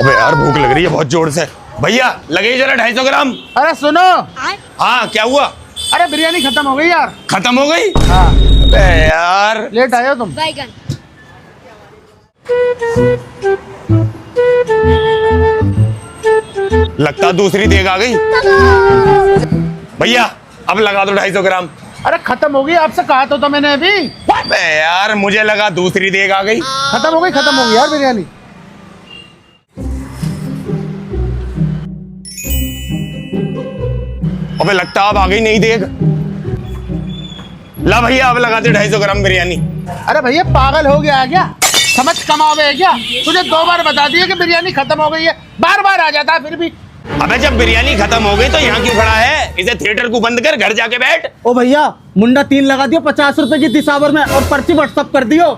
अबे यार भूख लग रही है बहुत जोर से। भैया लगे जरा 250 ग्राम। अरे सुनो, हाँ क्या हुआ? अरे बिरयानी खत्म हो गई यार। खत्म हो गई? हाँ, अबे यार लेट आए हो तुम। बैगन। लगता दूसरी देग आ गई। भैया अब लगा दो 250 ग्राम। अरे खत्म हो गई, आपसे कहा तो मैंने अभी। अबे यार मुझे लगा दूसरी देग आ गई। खत्म हो गई यार बिरयानी। अबे लगता अब आ गई नहीं देग। ला भैया अब लगा दे 250 ग्राम बिरयानी। अरे भैया पागल हो गया है क्या? समझ कमावे है क्या? तुझे 2 बार बता दिया कि बिरयानी खत्म हो गई है, बार बार आ जाता है फिर भी। अबे जब बिरयानी खत्म हो गई तो यहाँ क्यों खड़ा है? इसे थिएटर को बंद कर घर जाके बैठ। ओ भैया मुंडा 3 लगा दियो 50 रुपए की दिसावर में और पर्ची व्हाट्सअप कर दियो।